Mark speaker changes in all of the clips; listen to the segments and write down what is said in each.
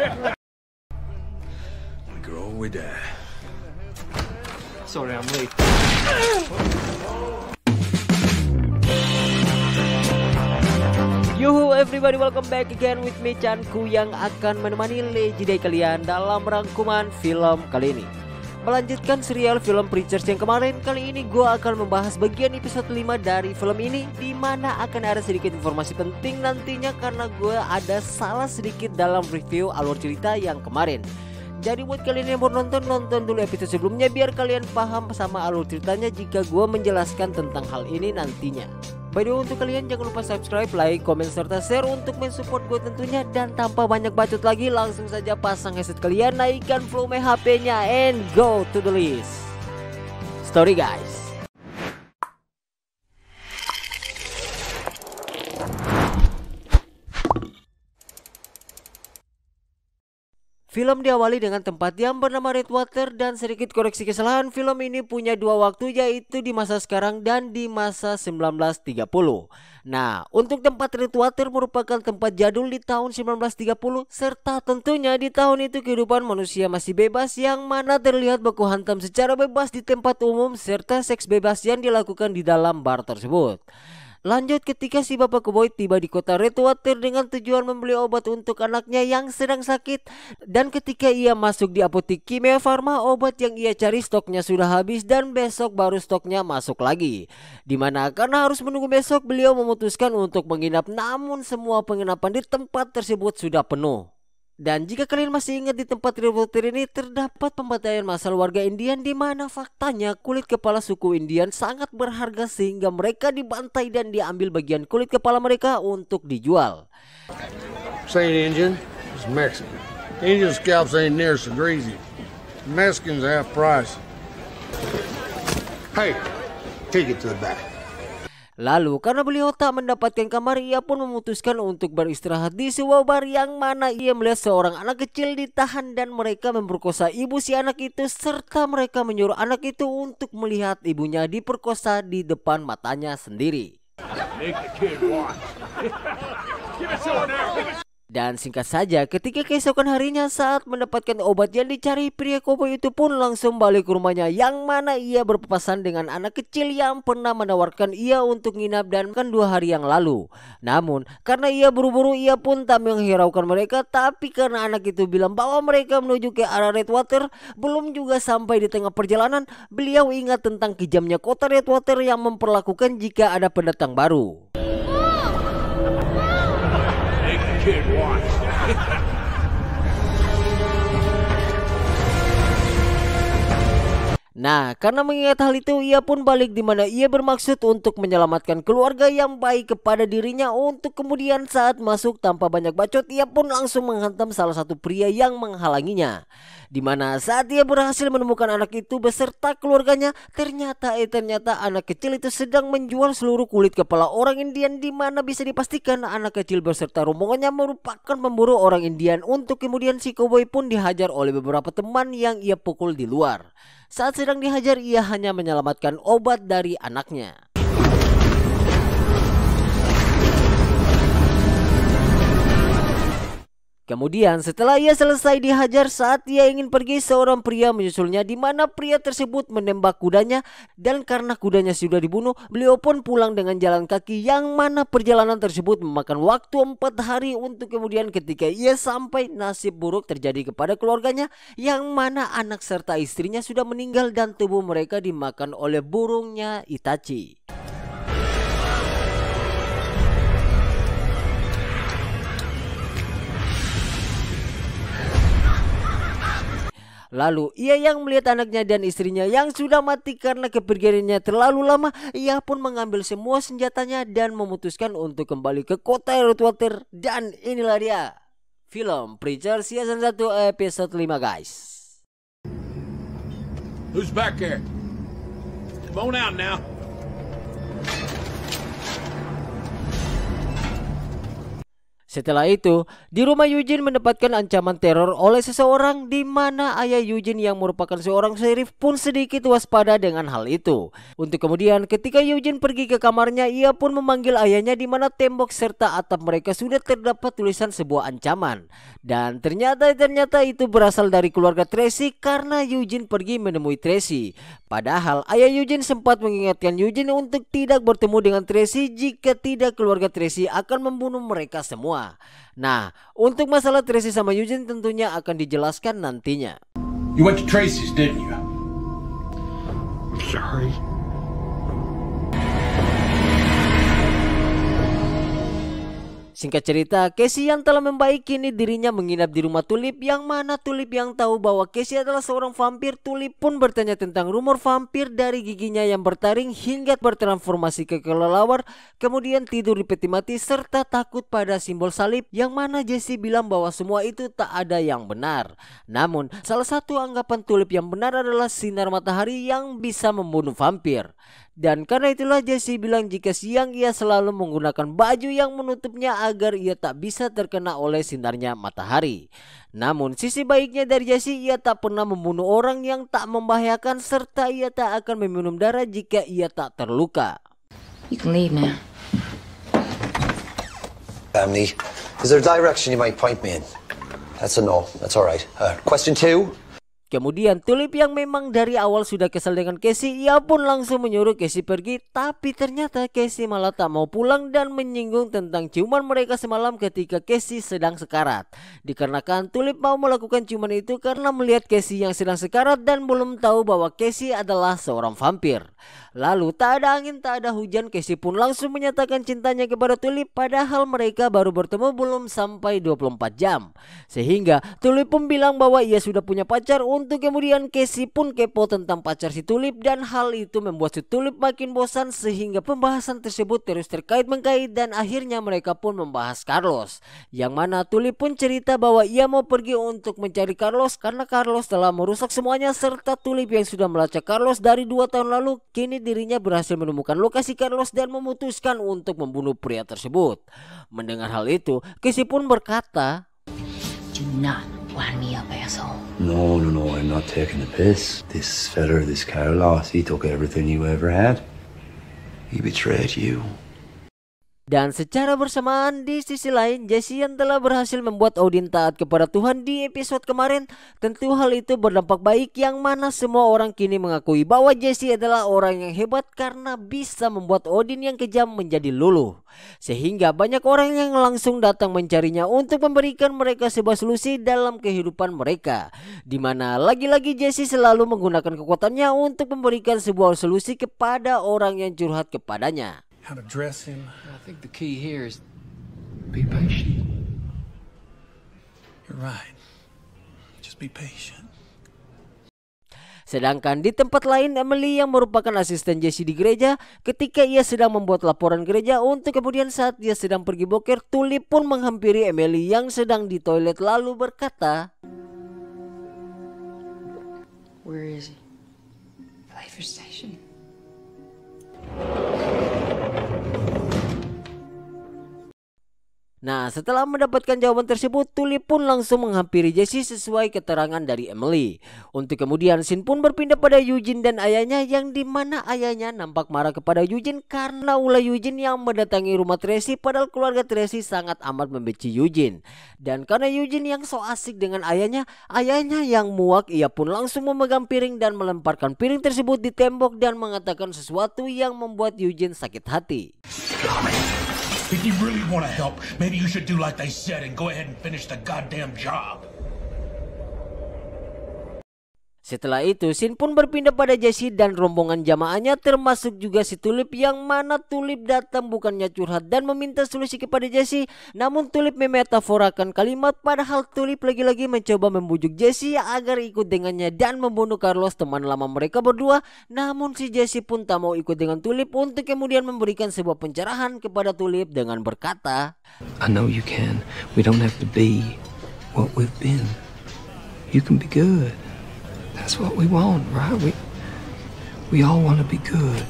Speaker 1: We grow, we die.
Speaker 2: Sorry, I'm late.
Speaker 3: Yuhu everybody, welcome back again with me Chanku yang akan menemani legendary kalian dalam rangkuman film kali ini. Melanjutkan serial film Preachers yang kemarin, kali ini gue akan membahas bagian episode 5 dari film ini, di mana akan ada sedikit informasi penting nantinya karena gue ada salah sedikit dalam review alur cerita yang kemarin. Jadi buat kalian yang baru nonton dulu episode sebelumnya biar kalian paham sama alur ceritanya jika gue menjelaskan tentang hal ini nantinya. By the way, untuk kalian jangan lupa subscribe, like, komen, serta share untuk mensupport gue tentunya. Dan tanpa banyak bacot lagi, langsung saja pasang headset kalian, naikkan volume HP-nya, and go to the list. Story guys. Film diawali dengan tempat yang bernama Redwater, dan sedikit koreksi kesalahan, film ini punya dua waktu, yaitu di masa sekarang dan di masa 1930. Nah, untuk tempat Redwater merupakan tempat jadul di tahun 1930, serta tentunya di tahun itu kehidupan manusia masih bebas, yang mana terlihat baku hantam secara bebas di tempat umum serta seks bebas yang dilakukan di dalam bar tersebut. Lanjut ketika si bapak koboi tiba di kota Redwater dengan tujuan membeli obat untuk anaknya yang sedang sakit. Dan ketika ia masuk di apotik Kimia Farma, obat yang ia cari stoknya sudah habis dan besok baru stoknya masuk lagi. Dimana karena harus menunggu besok, beliau memutuskan untuk menginap, namun semua penginapan di tempat tersebut sudah penuh. Dan jika kalian masih ingat, di tempat Redwater ini terdapat pembantaian massal warga Indian, di mana faktanya kulit kepala suku Indian sangat berharga sehingga mereka dibantai dan diambil bagian kulit kepala mereka untuk dijual.
Speaker 4: This ain't Indian, it's Mexican. Indian scalps ain't near so greasy. Mexicans half price. Hey, take it to the back.
Speaker 3: Lalu karena beliau tak mendapatkan kamar, ia pun memutuskan untuk beristirahat di sebuah bar, yang mana ia melihat seorang anak kecil ditahan dan mereka memperkosa ibu si anak itu, serta mereka menyuruh anak itu untuk melihat ibunya diperkosa di depan matanya sendiri. Dan singkat saja, ketika keesokan harinya saat mendapatkan obat yang dicari, pria koboi itu pun langsung balik ke rumahnya, yang mana ia berpapasan dengan anak kecil yang pernah menawarkan ia untuk nginap dan kan 2 hari yang lalu. Namun karena ia buru-buru, ia pun tak menghiraukan mereka. Tapi karena anak itu bilang bahwa mereka menuju ke arah Redwater, belum juga sampai di tengah perjalanan, beliau ingat tentang kejamnya kota Redwater yang memperlakukan jika ada pendatang baru.
Speaker 1: Kid, watch.
Speaker 3: Nah, karena mengingat hal itu, ia pun balik, di mana ia bermaksud untuk menyelamatkan keluarga yang baik kepada dirinya. Untuk kemudian saat masuk tanpa banyak bacot, ia pun langsung menghantam salah satu pria yang menghalanginya. Di mana saat ia berhasil menemukan anak itu beserta keluarganya, ternyata anak kecil itu sedang menjual seluruh kulit kepala orang Indian, di mana bisa dipastikan anak kecil beserta rombongannya merupakan pemburu orang Indian. Untuk kemudian si koboi pun dihajar oleh beberapa teman yang ia pukul di luar. Saat sedang dihajar, ia hanya menyelamatkan obat dari anaknya. Kemudian setelah ia selesai dihajar, saat ia ingin pergi, seorang pria menyusulnya, di mana pria tersebut menembak kudanya. Dan karena kudanya sudah dibunuh, beliau pun pulang dengan jalan kaki, yang mana perjalanan tersebut memakan waktu 4 hari. Untuk kemudian ketika ia sampai, nasib buruk terjadi kepada keluarganya, yang mana anak serta istrinya sudah meninggal dan tubuh mereka dimakan oleh burungnya Itachi. Lalu ia yang melihat anaknya dan istrinya yang sudah mati karena kepergiannya terlalu lama, ia pun mengambil semua senjatanya dan memutuskan untuk kembali ke kota Redwater. Dan inilah dia film Preachers season 1 episode 5 guys.
Speaker 1: Who's back there? Come on out now.
Speaker 3: Setelah itu, di rumah Eugene mendapatkan ancaman teror oleh seseorang di mana ayah Eugene yang merupakan seorang sheriff pun sedikit waspada dengan hal itu. Untuk kemudian ketika Eugene pergi ke kamarnya, ia pun memanggil ayahnya di mana tembok serta atap mereka sudah terdapat tulisan sebuah ancaman. Dan ternyata itu berasal dari keluarga Tracy karena Eugene pergi menemui Tracy. Padahal ayah Eugene sempat mengingatkan Eugene untuk tidak bertemu dengan Tracy, jika tidak keluarga Tracy akan membunuh mereka semua. Nah, untuk masalah Tracy sama Eugene tentunya akan dijelaskan nantinya.
Speaker 1: You went to Tracy's, didn't you?
Speaker 4: Sorry.
Speaker 3: Singkat cerita, Casey yang telah membaik kini dirinya menginap di rumah Tulip, yang mana Tulip yang tahu bahwa Casey adalah seorang vampir. Tulip pun bertanya tentang rumor vampir dari giginya yang bertaring hingga bertransformasi ke kelelawar, kemudian tidur di peti mati serta takut pada simbol salib, yang mana Jesse bilang bahwa semua itu tak ada yang benar. Namun, salah satu anggapan Tulip yang benar adalah sinar matahari yang bisa membunuh vampir. Dan karena itulah Jesse bilang jika siang ia selalu menggunakan baju yang menutupnya agar ia tak bisa terkena oleh sinarnya matahari. Namun sisi baiknya dari Jesse, ia tak pernah membunuh orang yang tak membahayakan serta ia tak akan meminum darah jika ia tak terluka.
Speaker 2: You can leave now.
Speaker 5: Family, is there a direction you might point me in? That's a no. That's all right. Question 2.
Speaker 3: Kemudian Tulip yang memang dari awal sudah kesal dengan Casey, ia pun langsung menyuruh Casey pergi. Tapi ternyata Casey malah tak mau pulang dan menyinggung tentang ciuman mereka semalam ketika Casey sedang sekarat. Dikarenakan Tulip mau melakukan ciuman itu karena melihat Casey yang sedang sekarat dan belum tahu bahwa Casey adalah seorang vampir. Lalu tak ada angin tak ada hujan, Casey pun langsung menyatakan cintanya kepada Tulip, padahal mereka baru bertemu belum sampai 24 jam. Sehingga Tulip pun bilang bahwa ia sudah punya pacar. Untuk kemudian Casey pun kepo tentang pacar si Tulip, dan hal itu membuat si Tulip makin bosan sehingga pembahasan tersebut terus terkait-mengkait dan akhirnya mereka pun membahas Carlos. Yang mana Tulip pun cerita bahwa ia mau pergi untuk mencari Carlos karena Carlos telah merusak semuanya, serta Tulip yang sudah melacak Carlos dari 2 tahun lalu, kini dirinya berhasil menemukan lokasi Carlos dan memutuskan untuk membunuh pria tersebut. Mendengar hal itu, Casey pun berkata,
Speaker 2: Do not wind me up, asshole.
Speaker 6: No, I'm not taking the piss. This fella, this Carlos, he took everything you ever had. He betrayed you.
Speaker 3: Dan secara bersamaan di sisi lain, Jesse yang telah berhasil membuat Odin taat kepada Tuhan di episode kemarin, tentu hal itu berdampak baik, yang mana semua orang kini mengakui bahwa Jesse adalah orang yang hebat karena bisa membuat Odin yang kejam menjadi luluh. Sehingga banyak orang yang langsung datang mencarinya untuk memberikan mereka sebuah solusi dalam kehidupan mereka, di mana lagi-lagi Jesse selalu menggunakan kekuatannya untuk memberikan sebuah solusi kepada orang yang curhat kepadanya.
Speaker 1: How to dress him.
Speaker 7: I think the key here is be patient.
Speaker 1: You're right. Just be patient.
Speaker 3: Sedangkan di tempat lain, Emily yang merupakan asisten Jesse di gereja, ketika ia sedang membuat laporan gereja untuk kemudian saat dia sedang pergi boker, Tulip pun menghampiri Emily yang sedang di toilet lalu berkata,
Speaker 2: Where is he? Playfair Station.
Speaker 3: Nah, setelah mendapatkan jawaban tersebut, Tulip pun langsung menghampiri Jesse sesuai keterangan dari Emily. Untuk kemudian scene pun berpindah pada Eugene dan ayahnya, yang dimana ayahnya nampak marah kepada Eugene karena ulah Eugene yang mendatangi rumah Tracy, padahal keluarga Tracy sangat amat membenci Eugene. Dan karena Eugene yang so asik dengan ayahnya yang muak, ia pun langsung memegang piring dan melemparkan piring tersebut di tembok dan mengatakan sesuatu yang membuat Eugene sakit hati.
Speaker 1: If you really want to help, maybe you should do like they said and go ahead and finish the goddamn job.
Speaker 3: Setelah itu, scene pun berpindah pada Jesse dan rombongan jamaahnya, termasuk juga si Tulip, yang mana Tulip datang bukannya curhat dan meminta solusi kepada Jesse, namun Tulip memetaforakan kalimat, padahal Tulip lagi-lagi mencoba membujuk Jesse agar ikut dengannya dan membunuh Carlos, teman lama mereka berdua. Namun si Jesse pun tak mau ikut dengan Tulip untuk kemudian memberikan sebuah pencerahan kepada Tulip dengan berkata,
Speaker 6: I know you can. We don't have to be what we've been. You can be good. That's what we want, right? We all want to be good.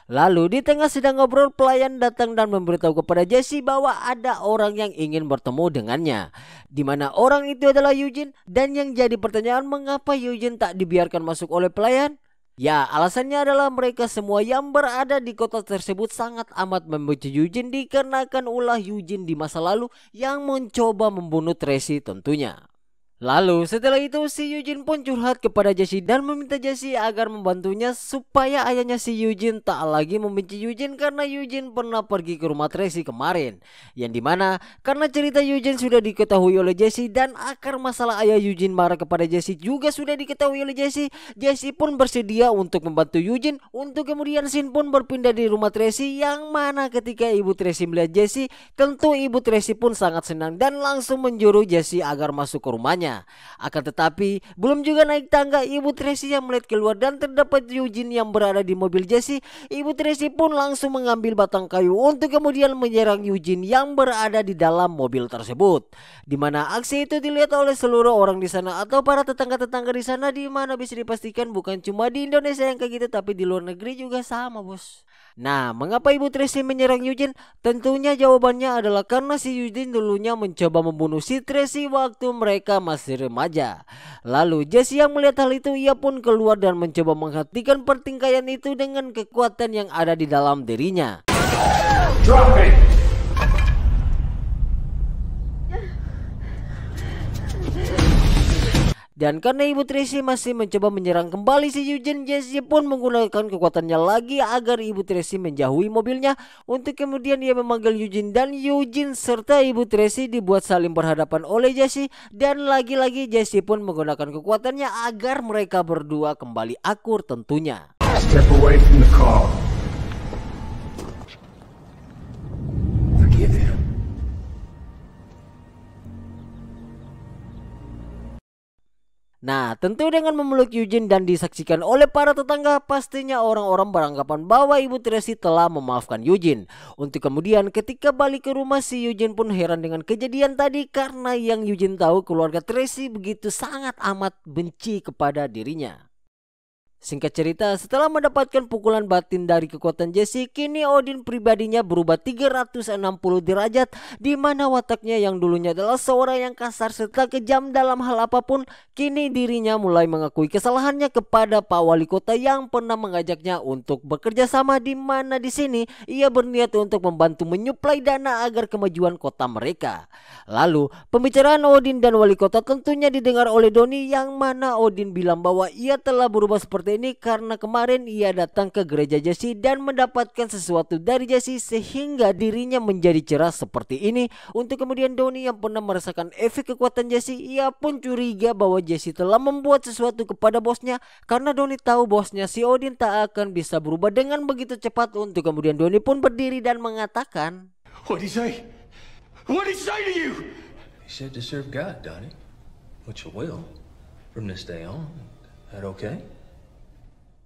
Speaker 3: Lalu di tengah sedang ngobrol, pelayan datang dan memberitahu kepada Jesse bahwa ada orang yang ingin bertemu dengannya, di mana orang itu adalah Eugene. Dan yang jadi pertanyaan, mengapa Eugene tak dibiarkan masuk oleh pelayan? Ya, alasannya adalah mereka semua yang berada di kota tersebut sangat amat membenci Eugene dikarenakan ulah Eugene di masa lalu yang mencoba membunuh Tracy tentunya. Lalu setelah itu si Eugene pun curhat kepada Jesse dan meminta Jesse agar membantunya supaya ayahnya si Eugene tak lagi membenci Eugene karena Eugene pernah pergi ke rumah Tracy kemarin. Yang dimana karena cerita Eugene sudah diketahui oleh Jesse dan akar masalah ayah Eugene marah kepada Jesse juga sudah diketahui oleh Jesse. Jesse pun bersedia untuk membantu Eugene untuk kemudian scene pun berpindah di rumah Tracy, yang mana ketika ibu Tracy melihat Jesse, tentu ibu Tracy pun sangat senang dan langsung menjuru Jesse agar masuk ke rumahnya. Akan tetapi belum juga naik tangga, ibu Tracy yang melihat keluar dan terdapat Eugene yang berada di mobil Jesse. Ibu Tracy pun langsung mengambil batang kayu untuk kemudian menyerang Eugene yang berada di dalam mobil tersebut, di mana aksi itu dilihat oleh seluruh orang di sana atau para tetangga-tetangga di sana, di mana bisa dipastikan bukan cuma di Indonesia yang kayak gitu tapi di luar negeri juga sama, bos. Nah, mengapa ibu Tracy menyerang Eugene? Tentunya jawabannya adalah karena si Eugene dulunya mencoba membunuh si Tracy waktu mereka masih remaja. Lalu Jesse yang melihat hal itu, ia pun keluar dan mencoba menghentikan pertikaian itu dengan kekuatan yang ada di dalam dirinya.
Speaker 1: Drop it!
Speaker 3: Dan karena ibu Tracy masih mencoba menyerang kembali si Eugene, Jesse pun menggunakan kekuatannya lagi agar ibu Tracy menjauhi mobilnya untuk kemudian ia memanggil Eugene, dan Eugene serta ibu Tracy dibuat saling berhadapan oleh Jesse, dan lagi-lagi Jesse pun menggunakan kekuatannya agar mereka berdua kembali akur tentunya.
Speaker 1: Step away from the car.
Speaker 6: Forgive him.
Speaker 3: Nah, tentu dengan memeluk Eugene dan disaksikan oleh para tetangga, pastinya orang-orang beranggapan bahwa ibu Tracy telah memaafkan Eugene. Untuk kemudian ketika balik ke rumah, si Eugene pun heran dengan kejadian tadi karena yang Eugene tahu keluarga Tracy begitu sangat amat benci kepada dirinya. Singkat cerita, setelah mendapatkan pukulan batin dari kekuatan Jesse, kini Odin pribadinya berubah 360 derajat, di mana wataknya yang dulunya adalah seorang yang kasar serta kejam dalam hal apapun, kini dirinya mulai mengakui kesalahannya kepada Pak Wali Kota yang pernah mengajaknya untuk bekerja sama, di mana di sini ia berniat untuk membantu menyuplai dana agar kemajuan kota mereka. Lalu, pembicaraan Odin dan Wali Kota tentunya didengar oleh Donnie, yang mana Odin bilang bahwa ia telah berubah seperti ini karena kemarin ia datang ke gereja Jesse dan mendapatkan sesuatu dari Jesse sehingga dirinya menjadi cerah seperti ini. Untuk kemudian Donnie yang pernah merasakan efek kekuatan Jesse, ia pun curiga bahwa Jesse telah membuat sesuatu kepada bosnya, karena Donnie tahu bosnya si Odin tak akan bisa berubah dengan begitu cepat. Untuk kemudian Donnie pun berdiri dan mengatakan,
Speaker 1: What'd he say? What'd he say to you?
Speaker 7: He said to serve God, Donnie. Which you will from this day on. That okay?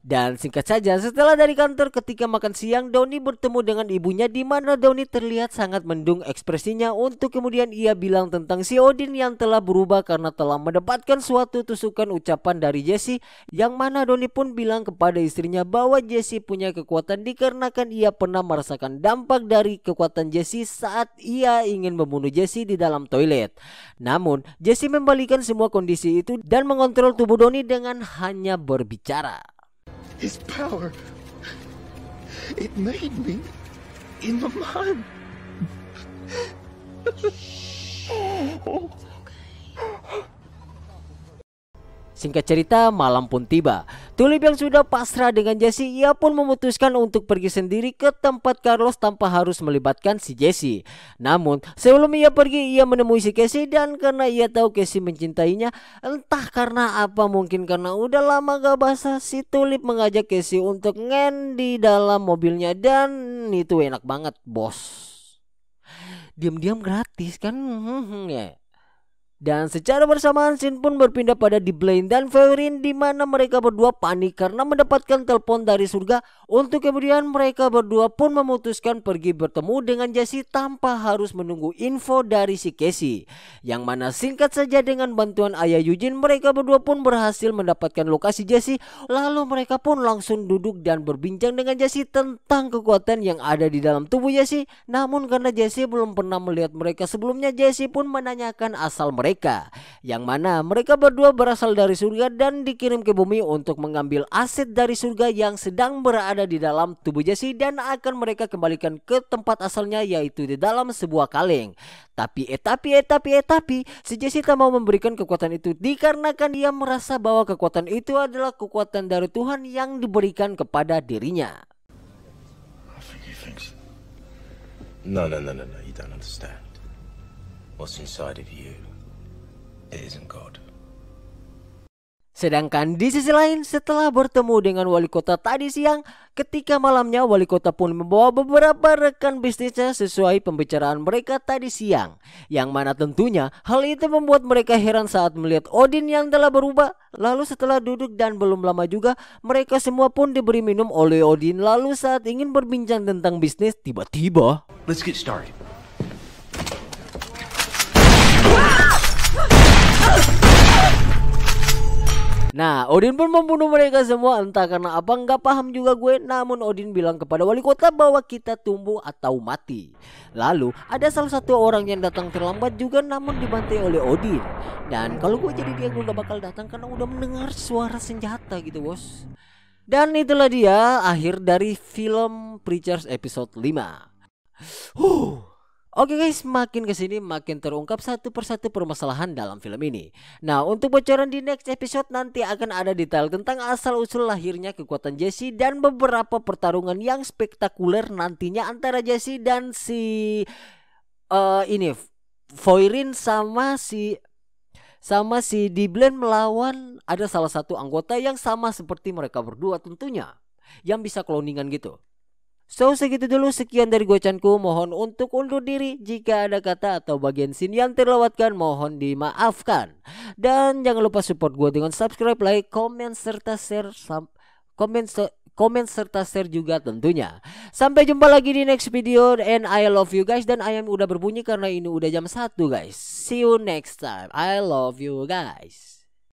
Speaker 3: Dan singkat saja, setelah dari kantor ketika makan siang, Donnie bertemu dengan ibunya, di mana Donnie terlihat sangat mendung ekspresinya. Untuk kemudian ia bilang tentang si Odin yang telah berubah karena telah mendapatkan suatu tusukan ucapan dari Jesse, yang mana Donnie pun bilang kepada istrinya bahwa Jesse punya kekuatan dikarenakan ia pernah merasakan dampak dari kekuatan Jesse saat ia ingin membunuh Jesse di dalam toilet. Namun Jesse membalikan semua kondisi itu dan mengontrol tubuh Donnie dengan hanya berbicara.
Speaker 1: His power. It made me in my mind.
Speaker 3: Singkat cerita, malam pun tiba. Tulip yang sudah pasrah dengan Jesse, ia pun memutuskan untuk pergi sendiri ke tempat Carlos tanpa harus melibatkan si Jesse. Namun sebelum ia pergi, ia menemui si Casey, dan karena ia tahu Casey mencintainya, entah karena apa, mungkin karena udah lama gak basah, si Tulip mengajak Casey untuk ngen di dalam mobilnya, dan itu enak banget, bos. Diam-diam gratis kan, ya. Dan secara bersamaan scene pun berpindah pada di Blaine dan Fiorin, di mana mereka berdua panik karena mendapatkan telepon dari surga. Untuk kemudian mereka berdua pun memutuskan pergi bertemu dengan Jesse tanpa harus menunggu info dari si Casey. Yang mana singkat saja dengan bantuan ayah Eugene, mereka berdua pun berhasil mendapatkan lokasi Jesse. Lalu mereka pun langsung duduk dan berbincang dengan Jesse tentang kekuatan yang ada di dalam tubuh Jesse. Namun karena Jesse belum pernah melihat mereka sebelumnya, Jesse pun menanyakan asal mereka, yang mana mereka berdua berasal dari surga dan dikirim ke bumi untuk mengambil aset dari surga yang sedang berada di dalam tubuh Jesse, dan akan mereka kembalikan ke tempat asalnya, yaitu di dalam sebuah kaleng. Tapi si Jesse tak mau memberikan kekuatan itu dikarenakan dia merasa bahwa kekuatan itu adalah kekuatan dari Tuhan yang diberikan kepada dirinya.
Speaker 7: No, you don't understand. What's inside of you, it isn't God.
Speaker 3: Sedangkan di sisi lain, setelah bertemu dengan wali kota tadi siang, ketika malamnya wali kota pun membawa beberapa rekan bisnisnya sesuai pembicaraan mereka tadi siang. Yang mana tentunya hal itu membuat mereka heran saat melihat Odin yang telah berubah. Lalu setelah duduk dan belum lama juga, mereka semua pun diberi minum oleh Odin. Lalu saat ingin berbincang tentang bisnis, tiba-tiba
Speaker 7: Let's get started.
Speaker 3: Nah, Odin pun membunuh mereka semua, entah karena apa nggak paham juga gue. Namun Odin bilang kepada wali kota bahwa kita tumbuh atau mati. Lalu ada salah satu orang yang datang terlambat juga, namun dibantai oleh Odin. Dan kalau gue jadi dia, gue gak bakal datang karena udah mendengar suara senjata gitu bos. Dan itulah dia akhir dari film Preachers episode 5. Oke guys, makin kesini makin terungkap satu persatu permasalahan dalam film ini. Nah, untuk bocoran di next episode nanti akan ada detail tentang asal-usul lahirnya kekuatan Jesse dan beberapa pertarungan yang spektakuler nantinya antara Jesse dan si Fiorin sama si Diblen melawan ada salah satu anggota yang sama seperti mereka berdua tentunya, yang bisa cloningan gitu. So segitu dulu, sekian dari gocanku. Mohon untuk undur diri. Jika ada kata atau bagian scene yang terlewatkan mohon dimaafkan. Dan jangan lupa support gue dengan subscribe, like, komen serta share juga tentunya. Sampai jumpa lagi di next video, and I love you guys. Dan ayam udah berbunyi karena ini udah jam 1 guys. See you next time. I love you guys.